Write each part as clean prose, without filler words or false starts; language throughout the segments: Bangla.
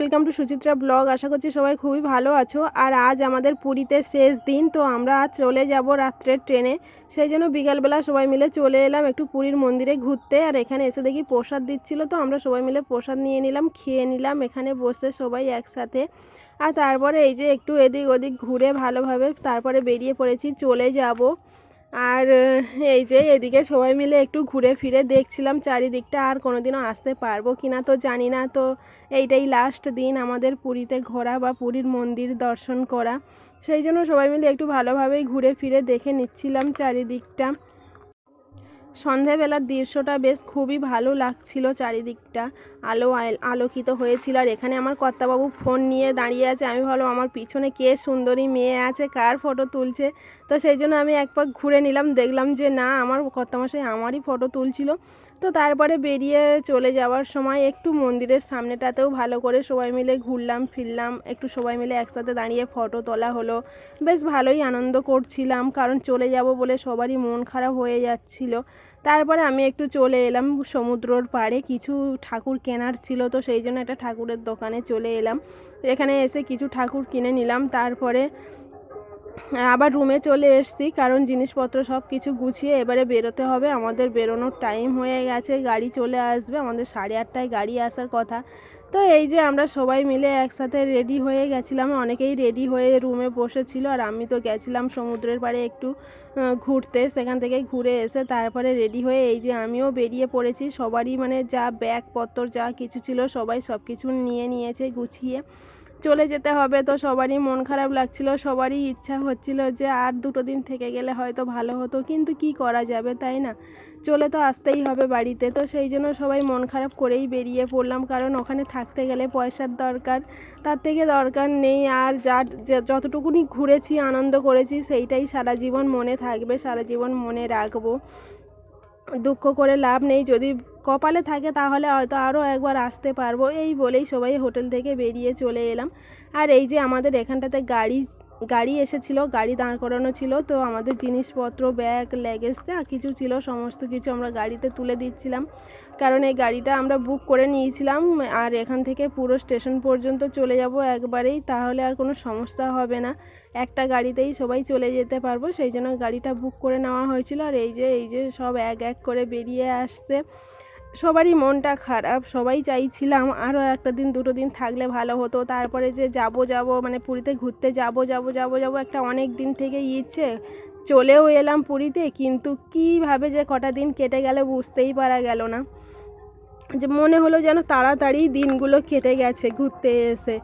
Welcome to Suchitra blog. আশা করছি সবাই খুবই ভালো আছো। আর আজ আমাদের পুরীতে শেষ দিন, তো আমরা আজ চলে যাব রাত্রের ট্রেনে। সেই জন্য বিকালবেলা সবাই মিলে চলে এলাম একটু পুরীর মন্দিরে ঘুরতে। আর এখানে এসে দেখি প্রসাদ দিচ্ছিল, তো আমরা সবাই মিলে প্রসাদ নিয়ে নিলাম, খেয়ে নিলাম এখানে বসে সবাই একসাথে। আর তারপরে এই যে একটু এদিক ওদিক ঘুরে ভালোভাবে তারপরে বেরিয়ে পড়েছি, চলে যাব। আর এই যে এদিকে সবাই মিলে একটু ঘুরে ফিরে দেখছিলাম চারিদিকটা, আর কোনোদিনও আসতে পারবো কিনা তো জানি না। তো এইটাই লাস্ট দিন আমাদের পুরীতে ঘোরা বা পুরীর মন্দির দর্শন করা, সেই জন্য সবাই মিলে একটু ভালোভাবেই ঘুরে ফিরে দেখে নিচ্ছিলাম চারিদিকটা। সন্ধেবেলার দৃশ্যটা বেশ খুবই ভালো লাগছিল, চারিদিকটা আলোকিত হয়েছিল। আর এখানে আমার কর্তাবাবু ফোন নিয়ে দাঁড়িয়ে আছে। আমি ভাবলাম আমার পিছনে কে সুন্দরী মেয়ে আছে, কার ফটো তুলছে। তো সেই জন্য আমি এক পাক ঘুরে নিলাম, দেখলাম যে না, আমার কর্তামশাই আমারই ফটো তুলছিল। তো তারপরে বেরিয়ে চলে যাওয়ার সময় একটু মন্দিরের সামনেটাতেও ভালো করে সবাই মিলে ঘুরলাম ফিরলাম, একটু সবাই মিলে একসাথে দাঁড়িয়ে ফটো তোলা হলো। বেশ ভালোই আনন্দ করছিলাম, কারণ চলে যাব বলে সবারই মন খারাপ হয়ে যাচ্ছিল। তারপরে আমি একটু চলে এলাম সমুদ্রর পাড়ে, কিছু ঠাকুর কেনার ছিল, তো সেই জন্য একটা ঠাকুরের দোকানে চলে এলাম। এখানে এসে কিছু ঠাকুর কিনে নিলাম, তারপরে আবার রুমে চলে এসেছি, কারণ জিনিসপত্র সব কিছু গুছিয়ে এবারে বেরোতে হবে। আমাদের বেরোনোর টাইম হয়ে গেছে, গাড়ি চলে আসবে, আমাদের 8:30টায় গাড়ি আসার কথা। তো এই যে আমরা সবাই মিলে একসাথে রেডি হয়ে গেছিলাম, অনেকেই রেডি হয়ে রুমে বসেছিল। আর আমি তো গেছিলাম সমুদ্রের পাড়ে একটু ঘুরতে, সেখান থেকে ঘুরে এসে তারপরে রেডি হয়ে এই যে আমিও বেরিয়ে পড়েছি। সবারই মানে যা ব্যাগপত্র যা কিছু ছিল সবাই সব কিছু নিয়ে নিয়েছে, গুছিয়ে চলে যেতে হবে। তো সবারই মন খারাপ লাগছিল, সবারই ইচ্ছা হচ্ছিল যে আর 2 দিন থেকে গেলে হয়তো ভালো হতো, কিন্তু কি করা যাবে, তাই না? চলে তো আসতেই হবে বাড়িতে। তো সেই জন্য সবাই মন খারাপ করেই বেরিয়ে পড়লাম, কারণ ওখানে থাকতে গেলে পয়সার দরকার, তার থেকে দরকার নেই। আর যতটুকুনি ঘুরেছি আনন্দ করেছি সেইটাই সারা জীবন মনে থাকবে, সারা জীবন মনে রাখবো। দুঃখ করে লাভ নেই, যদি কপালে থাকে তাহলে হয়তো আরও একবার আসতে পারবো। এই বলেই সবাই হোটেল থেকে বেরিয়ে চলে এলাম। আর এই যে আমাদের এখানটাতে গাড়ি এসেছিল, গাড়ি দাঁড় করানো ছিল, তো আমাদের জিনিসপত্র ব্যাগ ল্যাগেজ যা কিছু ছিল সমস্ত কিছু আমরা গাড়িতে তুলে দিচ্ছিলাম, কারণ এই গাড়িটা আমরা বুক করে নিয়েছিলাম। আর এখান থেকে পুরো স্টেশন পর্যন্ত চলে যাব একবারেই, তাহলে আর কোনো সমস্যা হবে না, একটা গাড়িতেই সবাই চলে যেতে পারবো, সেই জন্য গাড়িটা বুক করে নেওয়া হয়েছিল। আর এই যে সব এক এক করে বেরিয়ে আসছে, সবারই মনটা খারাপ, সবাই চাইছিলাম আরও 1 দিন 2 দিন থাকলে ভালো হতো। তারপরে যে যাব মানে পুরীতে ঘুরতে যাব একটা অনেক দিন থেকে ইচ্ছে, চলেও এলাম পুরীতে, কিন্তু কীভাবে যে কটা দিন কেটে গেল বুঝতেই পারা গেল না, যে মনে হলো যেন তাড়াতাড়ি দিনগুলো কেটে গেছে ঘুরতে এসে।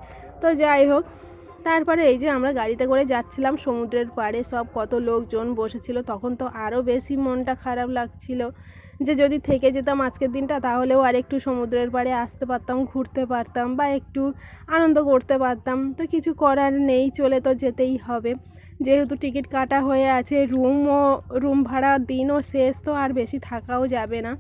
তো যাই হোক, তারপরে এই যে আমরা গাড়িতে করে যাচ্ছিলাম সমুদ্রের পাড়ে, সব কত লোকজন বসেছিল, তখন তো আরও বেশি মনটা খারাপ লাগছিল, যে যদি থেকে যেতাম আজকের দিনটা তাহলেও আর একটু সমুদ্রের পাড়ে আসতে পারতাম, ঘুরতে পারতাম বা একটু আনন্দ করতে পারতাম। তো কিছু করার নেই, চলে তো যেতেই হবে, যেহেতু টিকিট কাটা হয়ে আছে, রুম ভাড়ার দিনও শেষ, তো আর বেশি থাকাও যাবে না।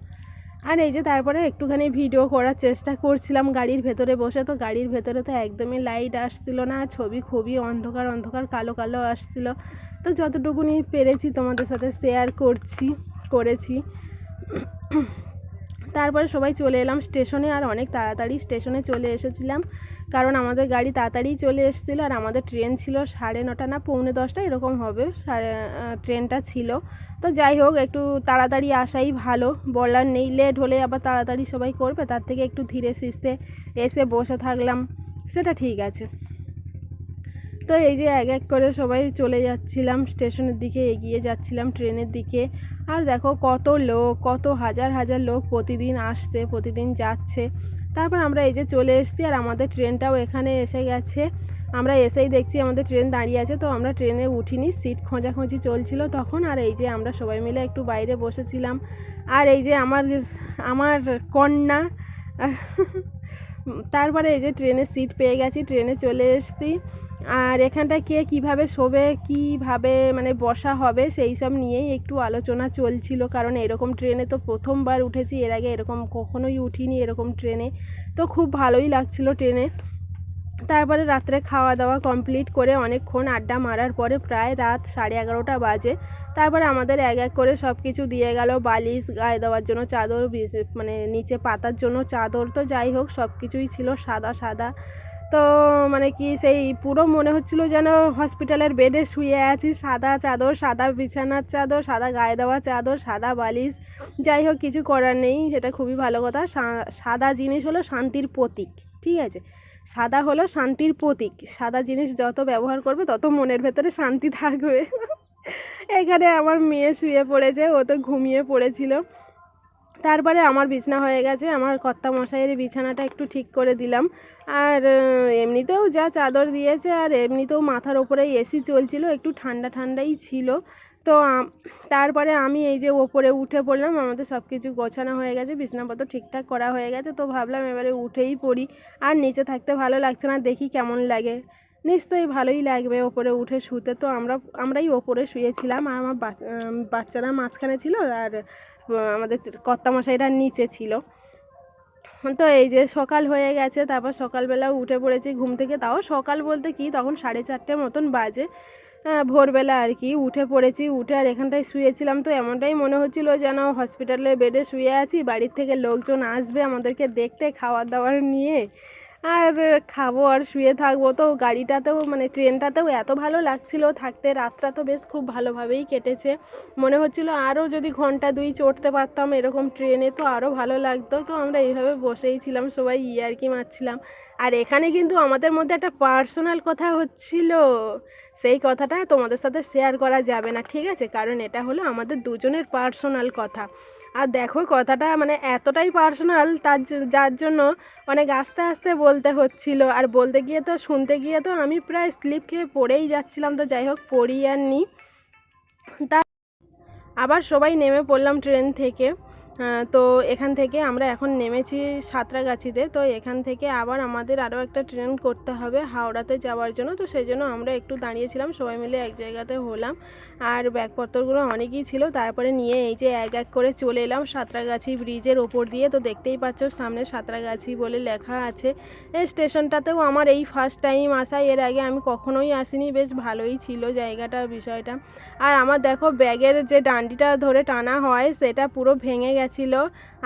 আর এই যে তারপরে একটুখানি ভিডিও করার চেষ্টা করছিলাম গাড়ির ভেতরে বসে, তো গাড়ির ভেতরে তো একদমই লাইট আসছিল না, ছবি খুবই অন্ধকার কালো কালো আসছিল। তো যতটুকুনি পেরেছি তোমাদের সাথে শেয়ার করেছি। তারপরে সবাই চলে এলাম স্টেশনে, আর অনেক তাড়াতাড়ি স্টেশনে চলে এসেছিলাম, কারণ আমাদের গাড়ি তাড়াতাড়ি চলে এসেছিলো। আর আমাদের ট্রেন ছিল 9:30 না 9:45 এরকম হবে ট্রেনটা ছিল। তো যাই হোক, একটু তাড়াতাড়ি আসাই ভালো, বলার নেই, লেট হলে আবার তাড়াতাড়ি সবাই করবে, তার থেকে একটু ধীরে সুস্থে এসে বসে থাকলাম, সেটা ঠিক আছে। তো এই যে এক এক করে সবাই চলে যাচ্ছিলাম স্টেশনের দিকে, এগিয়ে যাচ্ছিলাম ট্রেনের দিকে। আর দেখো কত লোক, কত হাজার হাজার লোক প্রতিদিন আসছে প্রতিদিন যাচ্ছে। তারপর আমরা এই যে চলে এসেছি, আর আমাদের ট্রেনটাও এখানে এসে গেছে। আমরা এসেই দেখছি আমাদের ট্রেন দাঁড়িয়ে আছে, তো আমরা ট্রেনে উঠিনি, সিট খোঁজাখুঁজি চলছিল তখন। আর এই যে আমরা সবাই মিলে একটু বাইরে বসেছিলাম। আর এই যে আমার কন্যা তারপরে এই যে ট্রেনের সিট পেয়ে গেছি, ট্রেনে চলে এসেছি। আর এখানটা কে কীভাবে শোবে, কীভাবে মানে বসা হবে, সেই সব নিয়েই একটু আলোচনা চলছিল, কারণ এরকম ট্রেনে তো প্রথমবার উঠেছি, এর আগে এরকম কখনোই উঠিনি এরকম ট্রেনে। তো খুব ভালোই লাগছিল ট্রেনে। তারপরে রাত্রে খাওয়া দাওয়া কমপ্লিট করে অনেকক্ষণ আড্ডা মারার পরে প্রায় রাত 11:30 বাজে। তারপরে আমাদের এক এক করে সব কিছু দিয়ে গেল, বালিশ, গায়ে দেওয়ার জন্য চাদর, মানে নিচে পাতার জন্য চাদর, তো যাই হোক সব কিছুই ছিল সাদা সাদা। তো মানে কি সেই পুরো মনে হচ্ছিল যেন হসপিটালের বেডে শুয়ে আছি। সাদা চাদর, সাদা বিছানার চাদর, সাদা গায়ে দেওয়া চাদর, সাদা বালিশ। যাই হোক কিছু করার নেই, সেটা খুবই ভালো কথা। সাদা জিনিস হলো শান্তির প্রতীক, ঠিক আছে? সাদা হলো শান্তির প্রতীক। সাদা জিনিস যত ব্যবহার করবে তত মনের ভেতরে শান্তি থাকবে। এখানে আমার মেয়ে শুয়ে পড়েছে, ও তো ঘুমিয়ে পড়েছিল। তারপরে আমার বিছানা হয়ে গেছে, আমার কর্তামশাইয়ের বিছানাটা একটু ঠিক করে দিলাম। আর এমনিতেও যা চাদর দিয়েছে, আর এমনিতেও মাথার ওপরেই এসি চলছিল, একটু ঠান্ডা ঠান্ডাই ছিল। তো তারপরে আমি এই যে ওপরে উঠে পড়লাম, আমাদের সব কিছু গোছানো হয়ে গেছে, বিছানাপত্র ঠিকঠাক করা হয়ে গেছে। তো ভাবলাম এবারে উঠেই পড়ি, আর নিচে থাকতে ভালো লাগছে না, দেখি কেমন লাগে। নিশ্চয়ই ভালোই লাগবে ওপরে উঠে শুতে। তো আমরাই ওপরে শুয়েছিলাম, আর আমার বাচ্চারা মাঝখানে ছিল, আর আমাদের কর্তামশাইরা নিচে ছিল। তো এই যে সকাল হয়ে গেছে, তারপর সকালবেলা উঠে পড়েছি ঘুম থেকে। তাও সকাল বলতে কি, তখন 4:30 মতন বাজে, ভোরবেলা আর কি। উঠে পড়েছি, উঠে আর এখানটায় শুয়েছিলাম। তো এমনটাই মনে হচ্ছিলো যেন হসপিটালের বেডে শুয়ে আছি, বাড়ির থেকে লোকজন আসবে আমাদেরকে দেখতে, খাওয়ার দাওয়ার নিয়ে, আর খাবো আর শুয়ে থাকবো। তো গাড়িটাতেও মানে ট্রেনটাতেও এত ভালো লাগছিলো থাকতে। রাতটা তো বেশ খুব ভালোভাবেই কেটেছে। মনে হচ্ছিলো আরও যদি ঘন্টা 2 চড়তে পারতাম এরকম ট্রেনে, তো আরও ভালো লাগতো। তো আমরা এইভাবে বসেই ছিলাম, সবাই ইয়ার্কি মারছিলাম। আর এখানে কিন্তু আমাদের মধ্যে একটা পার্সোনাল কথা হচ্ছিল, সেই কথাটা তোমাদের সাথে শেয়ার করা যাবে না, ঠিক আছে? কারণ এটা হলো আমাদের দুজনের পার্সোনাল কথা। আর দেখো কথাটা মানে এতটাই পার্সোনাল, যার জন্য অনেক আস্তে আস্তে বলতে হচ্ছিল। আর বলতে গিয়ে তো, শুনতে গিয়ে তো আমি প্রায় স্লিপ খেয়ে পড়েই যাচ্ছিলাম। তো যাই হোক, পড়ি আর নি। তা আবার সবাই নেমে পড়লাম ট্রেন থেকে। তো এখান থেকে আমরা এখন নেমেছি সাঁতরাগাছিতে। তো এখান থেকে আবার আমাদের আরও একটা ট্রেন করতে হবে হাওড়াতে যাওয়ার জন্য। তো সেই জন্য আমরা একটু দাঁড়িয়েছিলাম, সবাই মিলে এক জায়গাতে হলাম। আর ব্যাগপত্রগুলো অনেকই ছিল, তারপরে নিয়ে এই যে এক এক করে চলে এলাম সাঁতরাগাছি ব্রিজের ওপর দিয়ে। তো দেখতেই পাচ্ছ সামনে সাঁতরাগাছি বলে লেখা আছে। এই স্টেশনটাতেও আমার এই ফার্স্ট টাইম আসা, এর আগে আমি কখনোই আসিনি। বেশ ভালোই ছিল জায়গাটা, বিষয়টা। আর আমার দেখো ব্যাগের যে ডান্ডিটা ধরে টানা হয় সেটা পুরো ভেঙে গেছিলো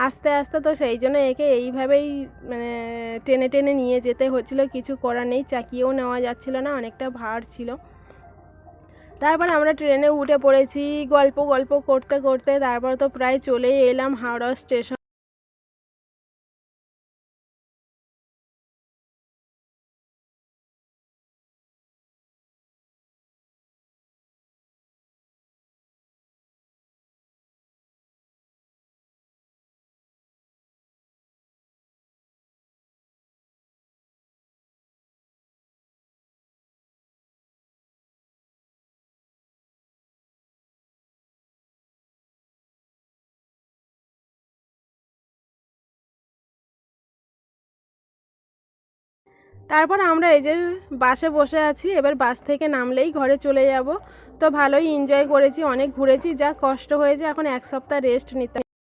আস্তে আস্তে। তো সেই জন্য একে এইভাবেই মানে টেনে টেনে নিয়ে যেতে হচ্ছিলো, কিছু করার নেই। চাকিয়েও নেওয়া যাচ্ছিলো না, অনেকটা ভার ছিল। তারপর আমরা ট্রেনে উঠে পড়েছি, গল্প করতে করতে। তারপর তো প্রায় চলেই এলাম হাওড়া স্টেশন। তারপর আমরা এই যে বাসে বসে আছি, এবার বাস থেকে নামলেই ঘরে চলে যাব। তো ভালোই এনজয় করেছি, অনেক ঘুরেছি, যা কষ্ট হয়েছে। এখন 1 সপ্তাহ রেস্ট নিতে